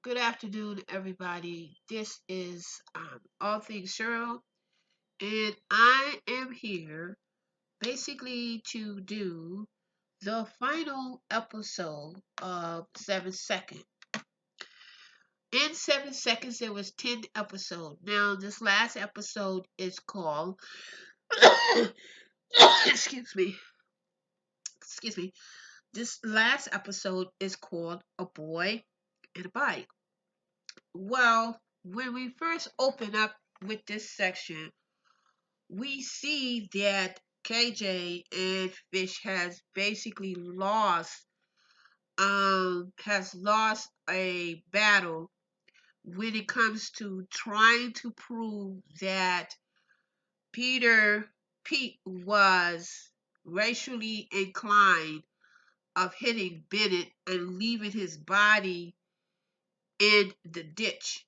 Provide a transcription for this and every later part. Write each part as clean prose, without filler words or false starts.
Good afternoon, everybody. This is All Things Cheryl, and I am here basically to do the final episode of 7 Seconds. In 7 Seconds, there was 10 episodes. Now, this last episode is called, excuse me, excuse me. This last episode is called A Boy and a Bike. Well, when we first open up with this section, we see that KJ and Fish has lost a battle when it comes to trying to prove that Pete was racially inclined of hitting Bennett and leaving his body in the ditch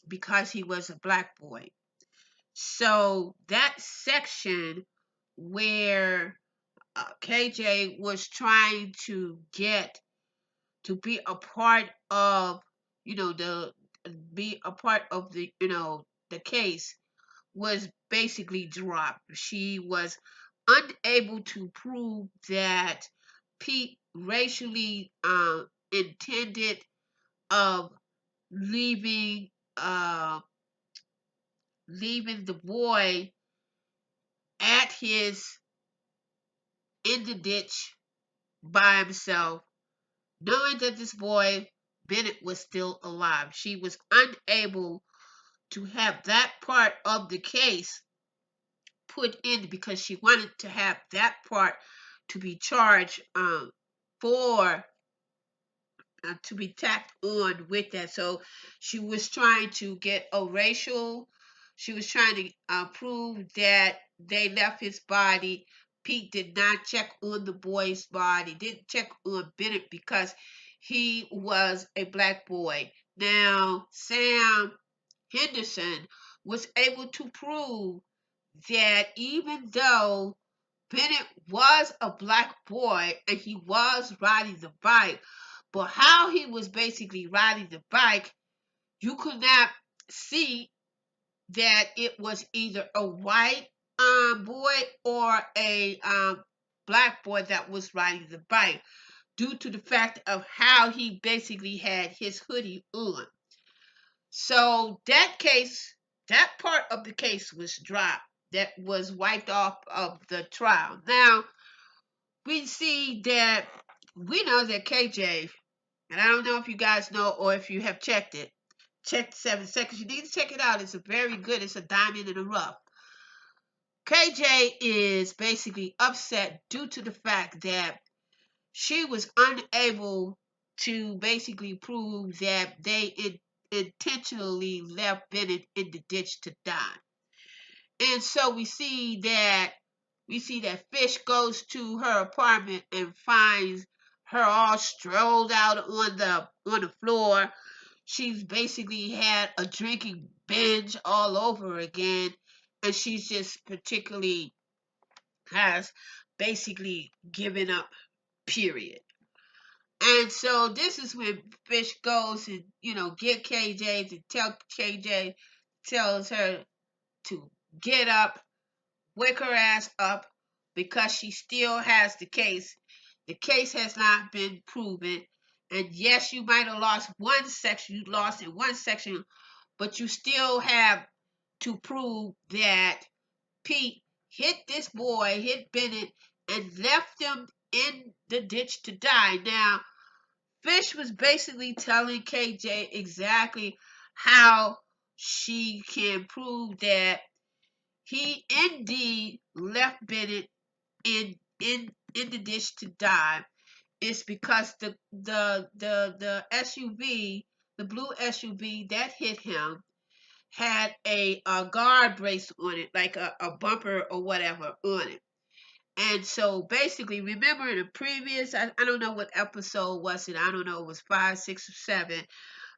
because he was a black boy. So that section where KJ was trying to get to be a part of, the be a part of the case was basically dropped. She was unable to prove that Pete racially intended of leaving uh leaving the boy at his in the ditch by himself, knowing that this boy Bennett was still alive. She was unable to have that part of the case put in because she wanted to have that part to be charged for to be tacked on with that. So she was trying to get a racial. She was trying to prove that they left his body. Pete did not check on the boy's body, didn't check on Bennett because he was a black boy. Now, Sam Henderson was able to prove that even though Bennett was a black boy and he was riding the bike, but how he was basically riding the bike, you could not see that it was either a white boy or a black boy that was riding the bike due to the fact of how he basically had his hoodie on. So that part of the case was dropped. That was wiped off of the trial. Now we see that we know that KJ, and I don't know if you guys know or if you have checked it. Check 7 Seconds. You need to check it out. It's a very good. It's a diamond in the rough. KJ is basically upset due to the fact that she was unable to basically prove that intentionally left Bennett in the ditch to die. And so we see that Fish goes to her apartment and finds her all strolled out on the floor. She's basically had a drinking binge all over again, and she's just particularly has basically given up, period. And so this is when Fish goes and get KJ to tell KJ, tells her to get up, wake her ass up, because she still has the case. The case has not been proven. And yes, you might have lost one section, you lost in one section, but you still have to prove that Pete hit Bennett, and left him in the ditch to die. Now, Fish was basically telling KJ exactly how she can prove that he indeed left Bennett in the ditch to die. It's because the SUV, the blue SUV that hit him, had a guard brace on it, like a bumper or whatever on it. And so basically, remember in the previous, I don't know what episode was it, I don't know, it was 5, 6, or 7.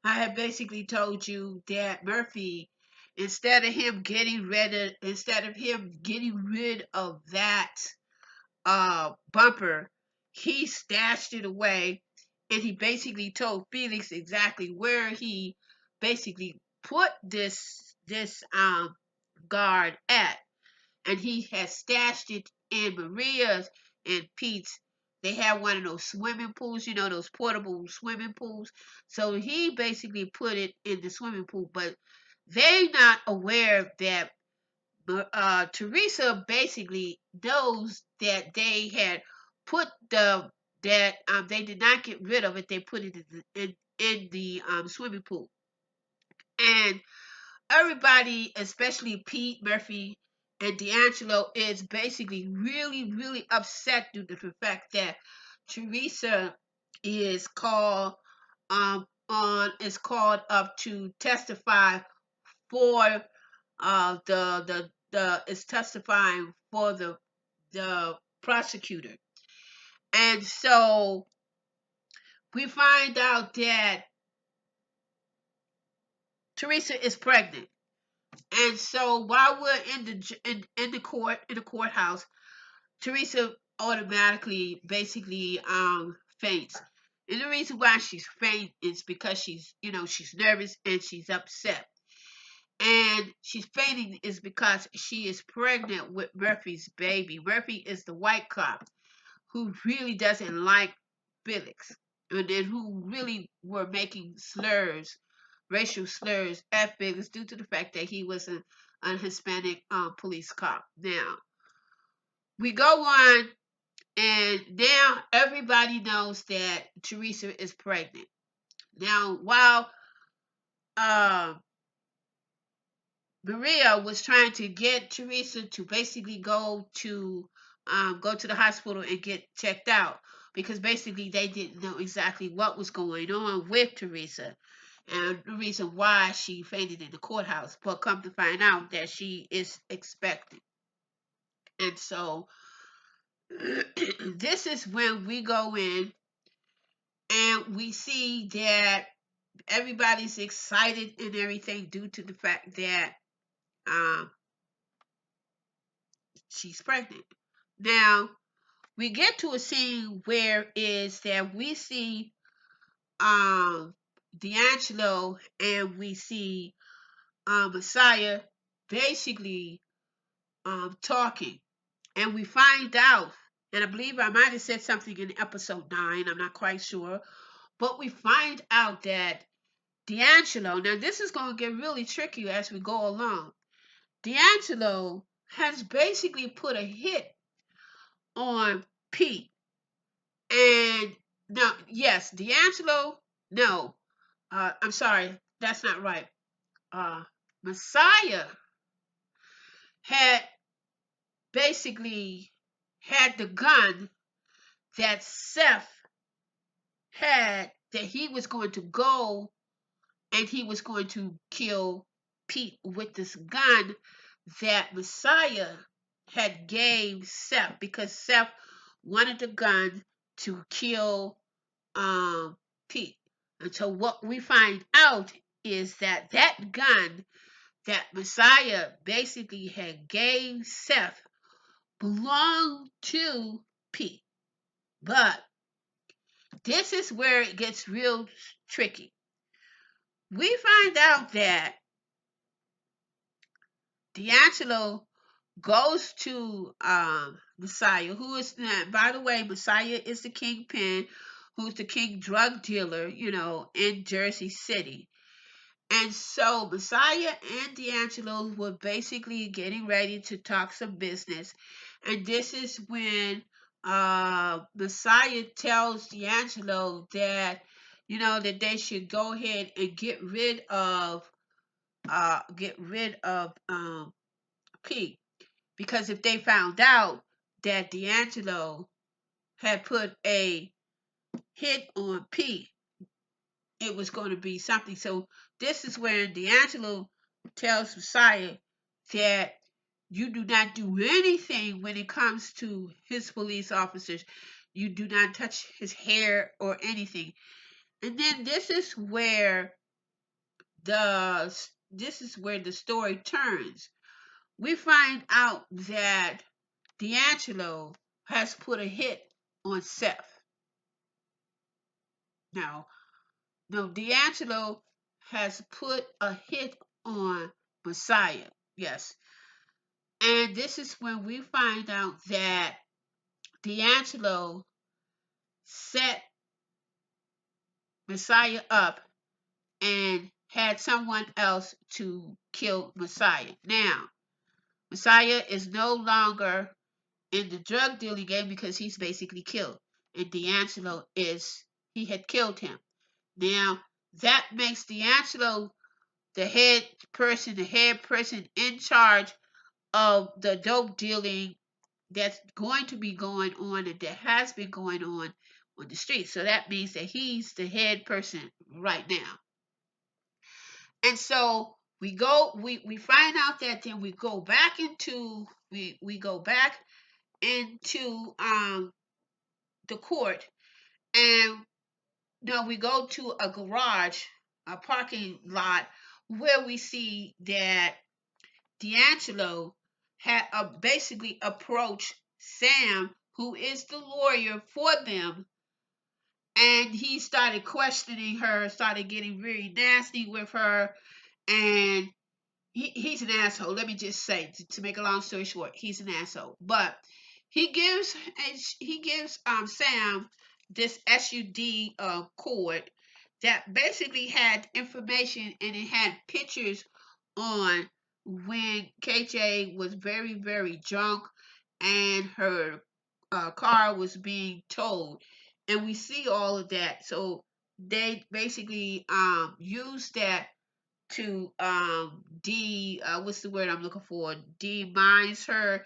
I had basically told you that Murphy, instead of him getting rid of that bumper, he stashed it away and he basically told Felix exactly where he basically put this guard at, and he had stashed it in Maria's and Pete's. They had one of those swimming pools, those portable swimming pools. So he basically put it in the swimming pool, but they not aware that Teresa basically knows that they had put they did not get rid of it. They put it in the swimming pool, and everybody, especially Pete, Murphy, and DAngelo, is basically really, really upset due to the fact that Teresa is called up to testify for the is testifying for the prosecutor. And so we find out that Teresa is pregnant. And so while we're in the courthouse, Teresa automatically basically faints. And the reason why she's faint is because she's nervous and she's upset. And she's fainting is because she is pregnant with Murphy's baby. Murphy is the white cop who really doesn't like Felix, and then who really were making racial slurs at Felix due to the fact that he was an Hispanic police cop. Now we go on, and now everybody knows that Teresa is pregnant. Now, while uh, Maria was trying to get Teresa to basically go to the hospital and get checked out, because basically they didn't know exactly what was going on with Teresa and the reason why she fainted in the courthouse. But come to find out that she is expecting. And so this is when we go in and we see that everybody's excited and everything due to the fact that um, she's pregnant. Now we get to a scene where is that we see DAngelo and we see Messiah basically talking, and we find out, and I believe I might have said something in episode 9, I'm not quite sure, but we find out that DAngelo, now this is going to get really tricky as we go along. DAngelo has basically put a hit on Pete. And no, yes, DAngelo, no, I'm sorry, that's not right. Messiah had basically had the gun that Seth had, that he was going to go and he was going to kill Pete with this gun that Messiah had gave Seth, because Seth wanted the gun to kill Pete. And so what we find out is that that gun that Messiah basically had gave Seth belonged to Pete. But this is where it gets real tricky. We find out that DAngelo goes to Messiah, who is, by the way, Messiah is the kingpin, who's the king drug dealer, in Jersey City. And so Messiah and DAngelo were basically getting ready to talk some business. And this is when Messiah tells DAngelo that, that they should go ahead and get rid of Pete. Because if they found out that DAngelo had put a hit on Pete, it was going to be something. So this is where DAngelo tells Messiah that you do not do anything when it comes to his police officers. You do not touch his hair or anything. And then the this is where the story turns. We find out that DAngelo has put a hit on Seth. Now, no, DAngelo has put a hit on Messiah. Yes. And this is when we find out that DAngelo set Messiah up and had someone else to kill Messiah. Now, Messiah is no longer in the drug dealing game because he's basically killed. And DAngelo he had killed him. Now, that makes DAngelo the head person in charge of the dope dealing that's going to be going on and that has been going on the street. So that means that he's the head person right now. And so we find out that then we go back into the court, and now we go to a garage, a parking lot, where we see that DAngelo had basically approached Sam, who is the lawyer for them, and he started questioning her, started getting very nasty with her, and he's an asshole. Let me just say, to make a long story short, he's an asshole. But he gives Sam this SUD cord that basically had information, and it had pictures on when KJ was very, very drunk and her car was being towed, and we see all of that. So they basically use that to what's the word I'm looking for, demines her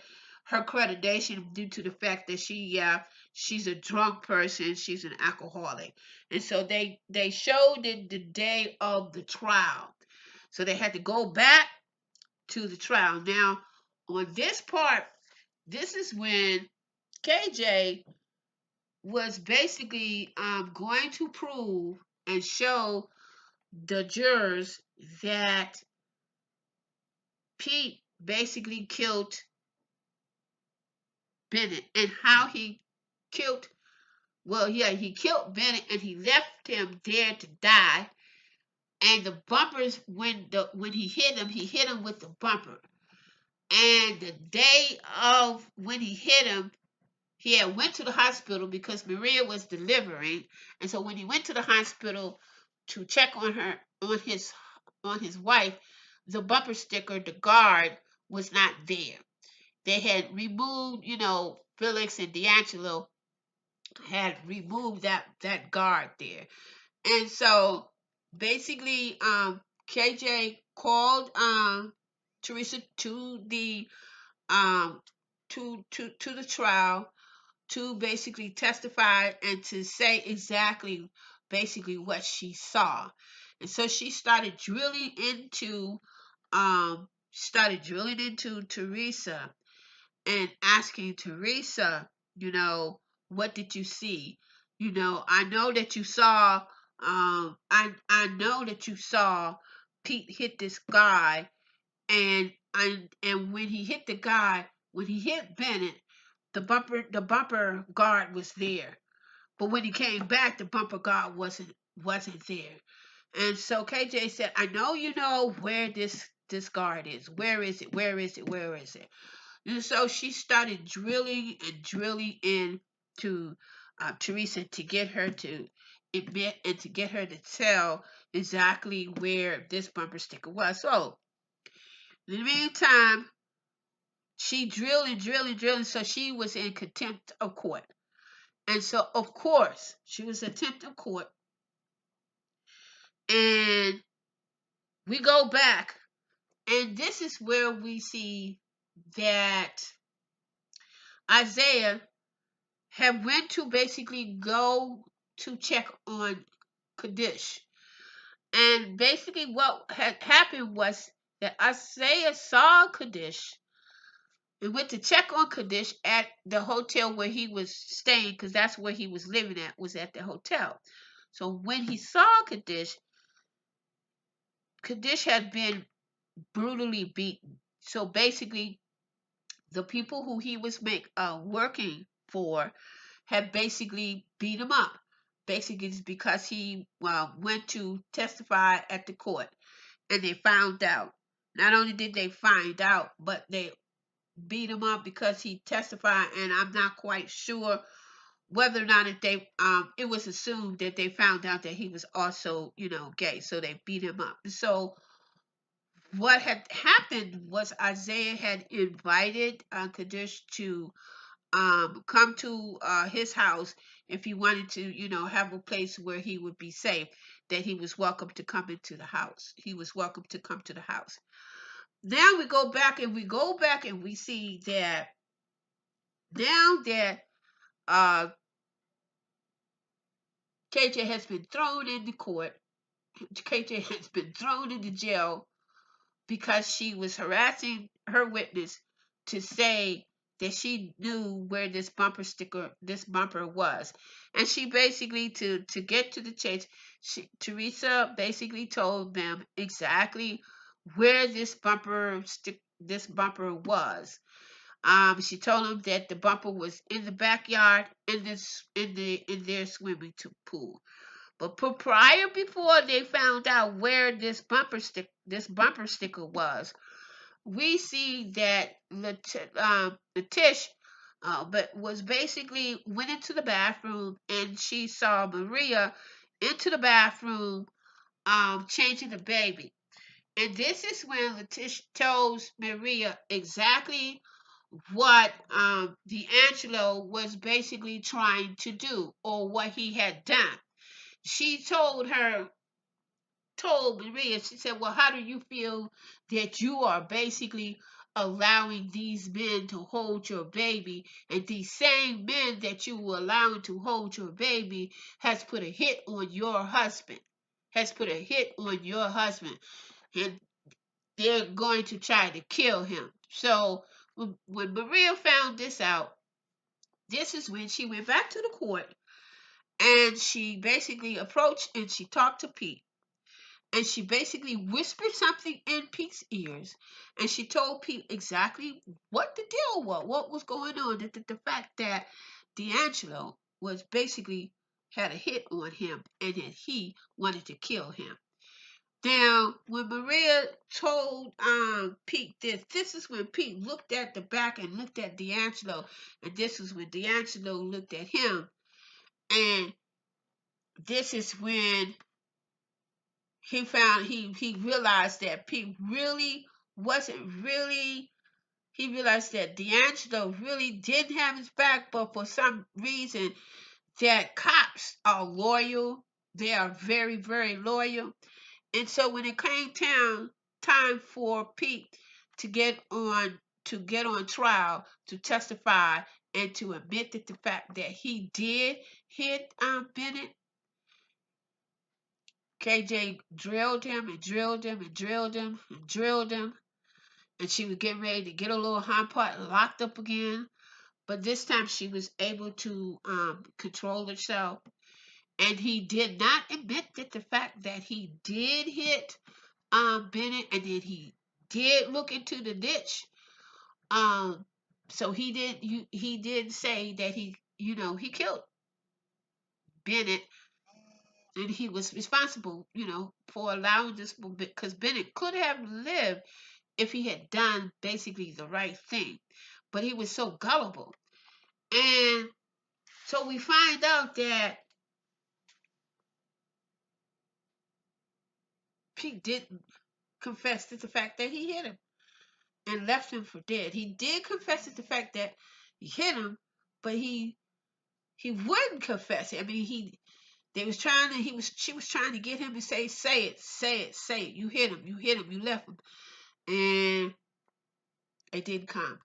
accreditation due to the fact that she's a drunk person, she's an alcoholic. And so they showed it the day of the trial, so they had to go back to the trial. Now, on this part, this is when KJ was basically going to prove and show the jurors that Pete basically killed Bennett, and how he killed, well, yeah, he killed Bennett and he left him there to die. And the bumpers, when he hit him with the bumper. And the day of when he hit him, he had went to the hospital because Maria was delivering. And so when he went to the hospital to check on her, on his wife, the bumper sticker, the guard, was not there. They had removed, Felix and DAngelo had removed that guard there. And so basically KJ called Teresa to the to the trial to basically testify and to say exactly basically what she saw. And so she started drilling into Teresa and asking Teresa, what did you see? I know that you saw, I know that you saw Pete hit this guy, and when he hit the guy, when he hit Bennett, the bumper guard was there, but when he came back, the bumper guard wasn't there. And so KJ said, I know you know where this guard is. Where is it? Where is it? Where is it? And so she started drilling and drilling into Teresa to get her to admit and to get her to tell exactly where this bumper sticker was. So in the meantime, she drilled and drilled and drilled, so she was in contempt of court. And so, of course, she was in contempt of court. And we go back, and this is where we see that Isaiah had went to basically go to check on Kadesh. And basically what had happened was that Isaiah saw Kadesh and went to check on Kadesh at the hotel where he was staying, because that's where he was living at, was at the hotel. So when he saw Kadesh, Kadesh had been brutally beaten. So basically, the people who he was working for had basically beat him up. basically it's because he went to testify at the court, and they found out. Not only did they find out, but they beat him up because he testified, and I'm not quite sure whether or not it was assumed that they found out that he was also, gay, so they beat him up. So what had happened was Isaiah had invited Kadesh to come to his house if he wanted to, have a place where he would be safe, that he was welcome to come into the house. He was welcome to come to the house. Now we go back and we see that now that uh KJ has been thrown into court, KJ has been thrown into jail because she was harassing her witness to say that she knew where this bumper was. And she basically, to get to the chase, Teresa basically told them exactly where this bumper was. She told them that the bumper was in the backyard in their swimming pool. But before they found out where this bumper sticker was, we see that Letish but was basically went into the bathroom, and she saw Maria into the bathroom changing the baby. And this is when Letish tells Maria exactly what DAngelo was basically trying to do, or what he had done. She told Maria, she said, well, how do you feel that you are basically allowing these men to hold your baby, and these same men that you were allowing to hold your baby has put a hit on your husband, and they're going to try to kill him. So when Maria found this out, this is when she went back to the court, and she basically approached and she talked to Pete. And she basically whispered something in Pete's ears, and she told Pete exactly what the deal was, what was going on, the fact that DAngelo was basically had a hit on him, and that he wanted to kill him. Now, when Maria told Pete this is when Pete looked at the back and looked at DAngelo, and this is when DAngelo looked at him, and this is when he realized that Pete really wasn't really he realized that DAngelo really didn't have his back, but for some reason that cops are loyal. They are very, very loyal. And so when it came time for Pete to get on trial, to testify, and to admit that the fact that he did hit Bennett, KJ drilled him and drilled him and drilled him and drilled him, and she was getting ready to get a little hind part locked up again. But this time she was able to control herself, and he did not admit that the fact that he did hit Bennett, and then he did look into the ditch. So he did say that he killed Bennett, and he was responsible, for allowing this, because Bennett could have lived if he had done basically the right thing, but he was so gullible. And so we find out that Pete didn't confess to the fact that he hit him and left him for dead. He did confess to the fact that he hit him, but he wouldn't confess it. I mean, she was trying to get him to say it. You hit him, you left him, and it didn't come.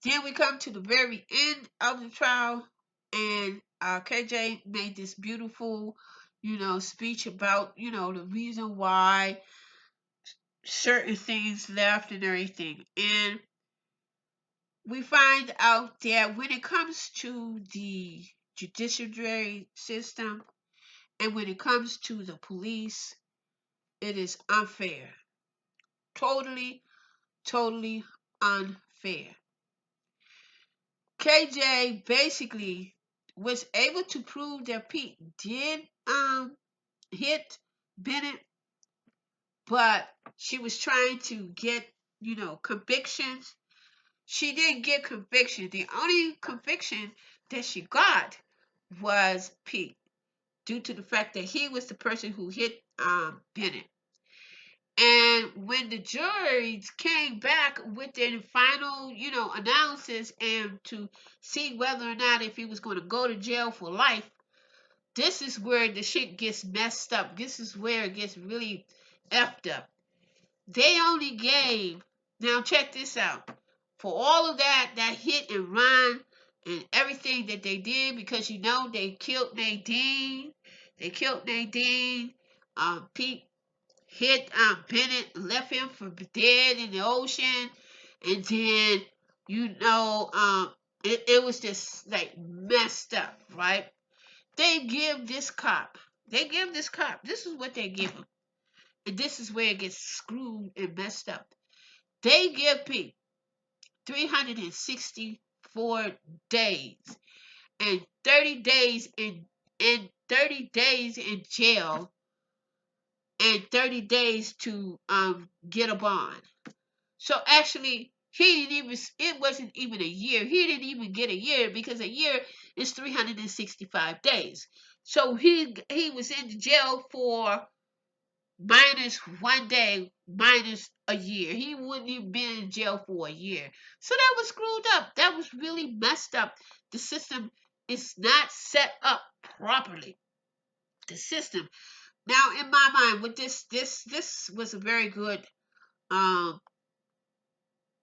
Then we come to the very end of the trial, and KJ made this beautiful, speech about, the reason why certain things left and everything. And we find out that when it comes to the judiciary system, and when it comes to the police, it is unfair. Totally, totally unfair. KJ basically was able to prove that Pete did hit Bennett, but she was trying to get, convictions. She didn't get conviction. The only conviction that she got was Pete, due to the fact that he was the person who hit Bennett. And when the juries came back with their final, analysis and to see whether or not if he was going to go to jail for life, this is where the shit gets messed up. This is where it gets really effed up. They only gave, now check this out, for all of that hit and run and everything that they did, because they killed Nadine. They killed Nadine. Pete hit Bennett, left him for dead in the ocean, and then it was just like messed up, right? They give this cop, this is what they give him, and this is where it gets screwed and messed up. They give Pete 364 days and 30 days in 30 days in jail and 30 days to get a bond. So actually, he didn't even. It wasn't even a year. He didn't even get a year, because a year is 365 days. So he was in jail for minus 1 day, minus a year. He wouldn't even been in jail for a year. So that was screwed up. That was really messed up. The system is not set up properly. The system. Now, in my mind, with this was a very good um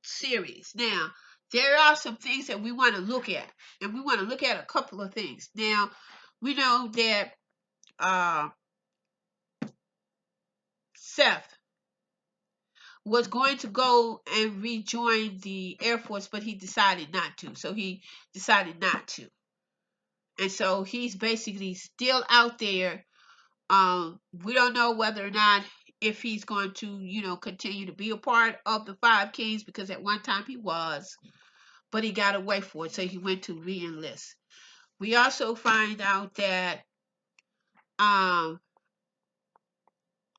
series. Now, there are some things that we want to look at, and we want to look at a couple of things. Now, we know that Seth was going to go and rejoin the Air Force, but he decided not to. So he decided not to. And so he's basically still out there. We don't know whether or not if he's going to, continue to be a part of the Five Kings, because at one time he was, but he got away for it, so he went to re-enlist. We also find out that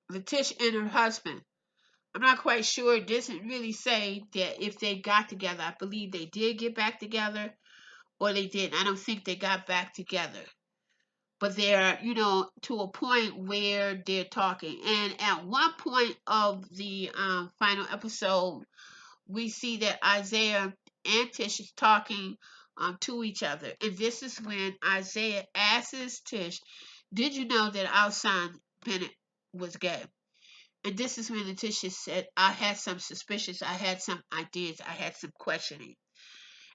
Letitia and her husband, I'm not quite sure, it doesn't really say that if they got together. I believe they did get back together, or they didn't. I don't think they got back together. But they're, to a point where they're talking. And at one point of the final episode, we see that Isaiah and Tish is talking to each other. And this is when Isaiah asks Tish, "Did you know that our son Bennett was gay?" And this is when Letitia said, "I had some suspicions, I had some ideas, I had some questioning."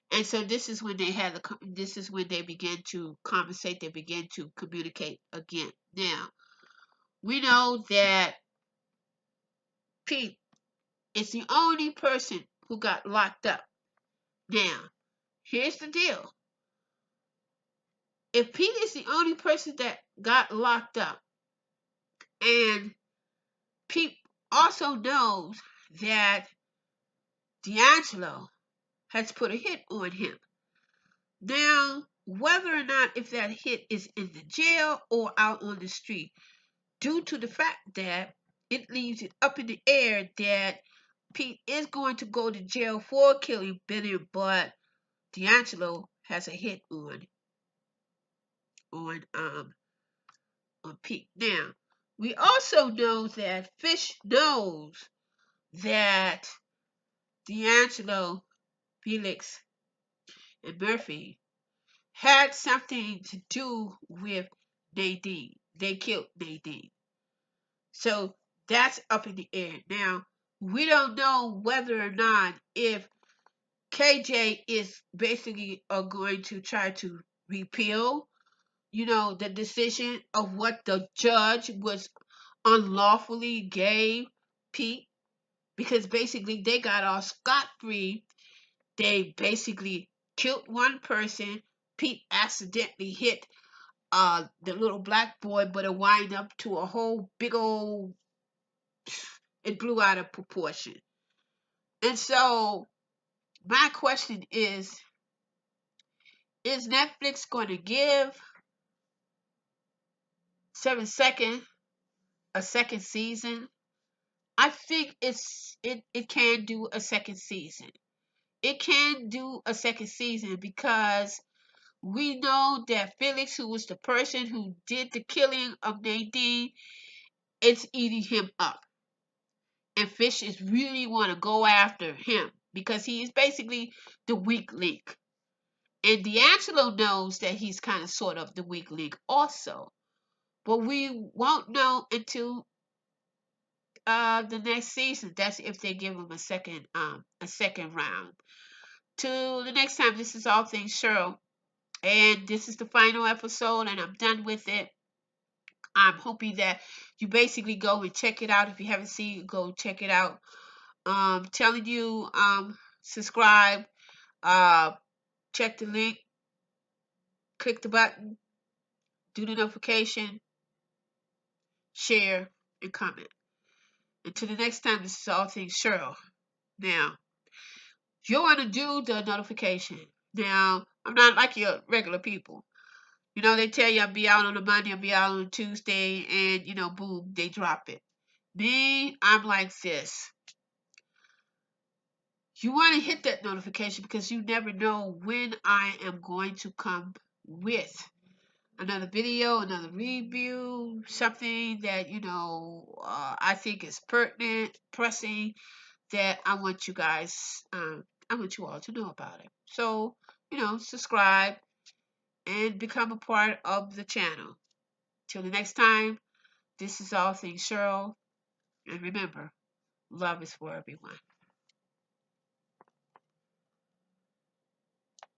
And so this is when this is when they began to conversate, they began to communicate again. Now, we know that Pete is the only person who got locked up. Now, here's the deal. If Pete is the only person that got locked up, and Pete also knows that DAngelo has put a hit on him. Now, whether or not if that hit is in the jail or out on the street, due to the fact that it leaves it up in the air that Pete is going to go to jail for killing Bennett, but DAngelo has a hit on um on Pete. Now, we also know that Fish knows that DAngelo, Felix, and Murphy had something to do with Nadine. They killed Nadine. So that's up in the air. Now, we don't know whether or not if KJ is basically going to try to repeal, the decision of what the judge was unlawfully gave Pete, because basically they got off scot-free. They basically killed one person. Pete accidentally hit the little black boy, but it wind up to a whole big old, it blew out of proportion. And so my question is Is Netflix going to give 7 Second a second season? I think it can do a second season. It can do a second season because we know that Felix, who was the person who did the killing of Nadine, it's eating him up. And Fish is really want to go after him because he is basically the weak link. And DAngelo knows that he's kind of sort of the weak link also. But we won't know until the next season. That's if they give him a second round. Till the next time, this is All Things Cheryl. And this is the final episode, and I'm done with it. I'm hoping that you basically go and check it out. If you haven't seen it, go check it out. Telling you, subscribe, uh, check the link, click the button, do the notification, share, and comment. Until the next time, this is All Things Cheryl. Now, you want to do the notification. Now, I'm not like your regular people. You know, they tell you I'll be out on a Monday, I'll be out on a Tuesday, and, boom, they drop it. Me, I'm like this. You want to hit that notification because you never know when I am going to come with another video, another review, something that, I think is pertinent, pressing, that I want you guys, I want you all to know about it. So, subscribe and become a part of the channel. Till the next time, this is All Things Cheryl. And remember, love is for everyone.